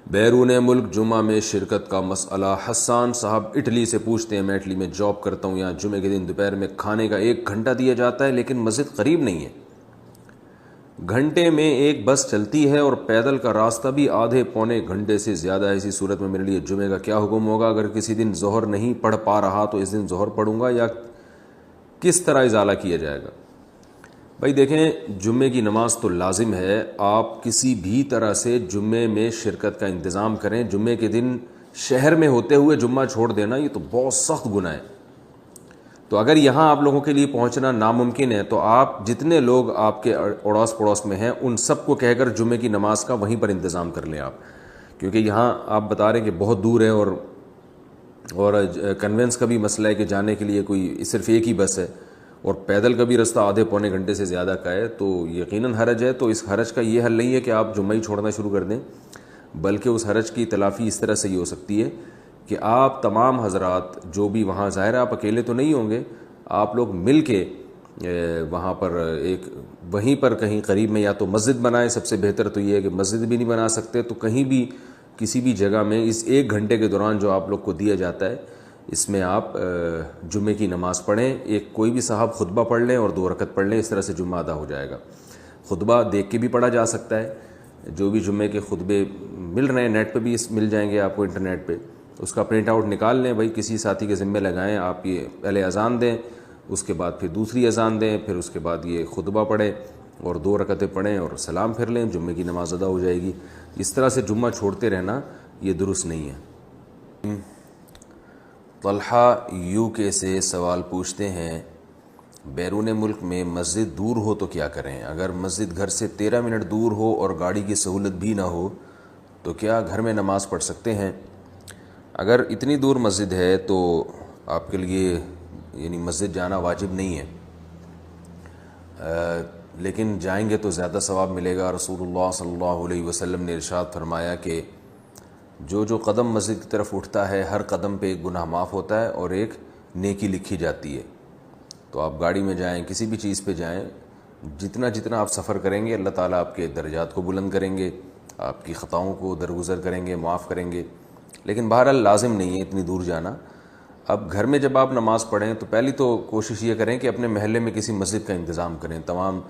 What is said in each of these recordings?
بیرون ملک جمعہ میں شرکت کا مسئلہ۔ حسان صاحب اٹلی سے پوچھتے ہیں، میں اٹلی میں جاب کرتا ہوں، یہاں جمعے کے دن دوپہر میں کھانے کا 1 گھنٹہ دیا جاتا ہے لیکن مسجد قریب نہیں ہے، گھنٹے میں 1 بس چلتی ہے اور پیدل کا راستہ بھی آدھے پونے گھنٹے سے زیادہ ہے۔ ایسی صورت میں میرے لیے جمعے کا کیا حکم ہوگا؟ اگر کسی دن ظہر نہیں پڑھ پا رہا تو اس دن ظہر پڑھوں گا یا کس طرح ازالہ کیا جائے گا؟ بھائی دیکھیں، جمعے کی نماز تو لازم ہے، آپ کسی بھی طرح سے جمعے میں شرکت کا انتظام کریں۔ جمعے کے دن شہر میں ہوتے ہوئے جمعہ چھوڑ دینا یہ تو بہت سخت گناہ ہے۔ تو اگر یہاں آپ لوگوں کے لیے پہنچنا ناممکن ہے تو آپ جتنے لوگ آپ کے اڑوس پڑوس میں ہیں ان سب کو کہہ کر جمعے کی نماز کا وہیں پر انتظام کر لیں آپ، کیونکہ یہاں آپ بتا رہے ہیں کہ بہت دور ہے اور کنوینس کا بھی مسئلہ ہے کہ جانے کے لیے کوئی صرف ایک ہی بس ہے اور پیدل کا بھی رستہ آدھے پونے گھنٹے سے زیادہ کا ہے، تو یقیناً حرج ہے۔ تو اس حرج کا یہ حل نہیں ہے کہ آپ جمعہ ہی چھوڑنا شروع کر دیں، بلکہ اس حرج کی تلافی اس طرح سے ہی ہو سکتی ہے کہ آپ تمام حضرات جو بھی وہاں، ظاہر ہے آپ اکیلے تو نہیں ہوں گے، آپ لوگ مل کے وہاں پر وہیں پر کہیں قریب میں یا تو مسجد بنائیں، سب سے بہتر تو یہ ہے کہ مسجد بھی نہیں بنا سکتے تو کہیں بھی کسی بھی جگہ میں اس 1 گھنٹے کے دوران جو آپ لوگ کو دیا جاتا ہے اس میں آپ جمعے کی نماز پڑھیں۔ کوئی بھی صاحب خطبہ پڑھ لیں اور 2 رکعت پڑھ لیں، اس طرح سے جمعہ ادا ہو جائے گا۔ خطبہ دیکھ کے بھی پڑھا جا سکتا ہے، جو بھی جمعے کے خطبے مل رہے ہیں نیٹ پہ بھی مل جائیں گے آپ کو، انٹرنیٹ پہ اس کا پرنٹ آؤٹ نکال لیں، بھائی کسی ساتھی کے ذمہ لگائیں، آپ یہ پہلے اذان دیں، اس کے بعد پھر دوسری اذان دیں، پھر اس کے بعد یہ خطبہ پڑھیں اور 2 رکعتیں پڑھیں اور سلام پھر لیں، جمعے کی نماز ادا ہو جائے گی۔ اس طرح سے جمعہ چھوڑتے رہنا یہ درست نہیں ہے۔ طلحہ UK سے سوال پوچھتے ہیں، بیرون ملک میں مسجد دور ہو تو کیا کریں؟ اگر مسجد گھر سے 13 منٹ دور ہو اور گاڑی کی سہولت بھی نہ ہو تو کیا گھر میں نماز پڑھ سکتے ہیں؟ اگر اتنی دور مسجد ہے تو آپ کے لیے یعنی مسجد جانا واجب نہیں ہے، لیکن جائیں گے تو زیادہ ثواب ملے گا۔ رسول اللہ صلی اللہ علیہ وسلم نے ارشاد فرمایا کہ جو قدم مسجد کی طرف اٹھتا ہے ہر قدم پہ 1 گناہ معاف ہوتا ہے اور 1 نیکی لکھی جاتی ہے۔ تو آپ گاڑی میں جائیں، کسی بھی چیز پہ جائیں، جتنا آپ سفر کریں گے اللہ تعالیٰ آپ کے درجات کو بلند کریں گے، آپ کی خطاؤں کو درگزر کریں گے، معاف کریں گے، لیکن بہرحال لازم نہیں ہے اتنی دور جانا۔ اب گھر میں جب آپ نماز پڑھیں تو پہلی تو کوشش یہ کریں کہ اپنے محلے میں کسی مسجد کا انتظام کریں، تمام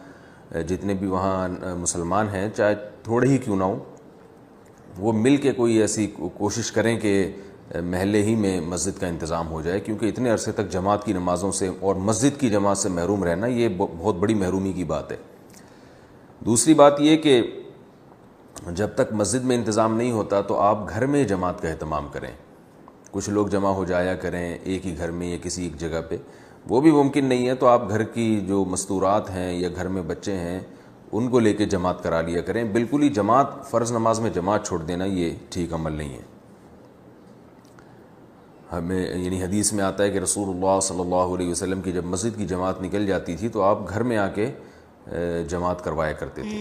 جتنے بھی وہاں مسلمان ہیں چاہے تھوڑے ہی کیوں نہ ہوں، وہ مل کے کوئی ایسی کوشش کریں کہ محلے ہی میں مسجد کا انتظام ہو جائے، کیونکہ اتنے عرصے تک جماعت کی نمازوں سے اور مسجد کی جماعت سے محروم رہنا یہ بہت بڑی محرومی کی بات ہے۔ دوسری بات یہ کہ جب تک مسجد میں انتظام نہیں ہوتا تو آپ گھر میں جماعت کا اہتمام کریں، کچھ لوگ جمع ہو جایا کریں ایک ہی گھر میں یا کسی ایک جگہ پہ، وہ بھی ممکن نہیں ہے تو آپ گھر کی جو مستورات ہیں یا گھر میں بچے ہیں ان کو لے کے جماعت کرا لیا کریں۔ بالکل ہی جماعت، فرض نماز میں جماعت چھوڑ دینا یہ ٹھیک عمل نہیں ہے۔ ہمیں یعنی حدیث میں آتا ہے کہ رسول اللہ صلی اللہ علیہ وسلم کی جب مسجد کی جماعت نکل جاتی تھی تو آپ گھر میں آ کے جماعت کروایا کرتے تھے۔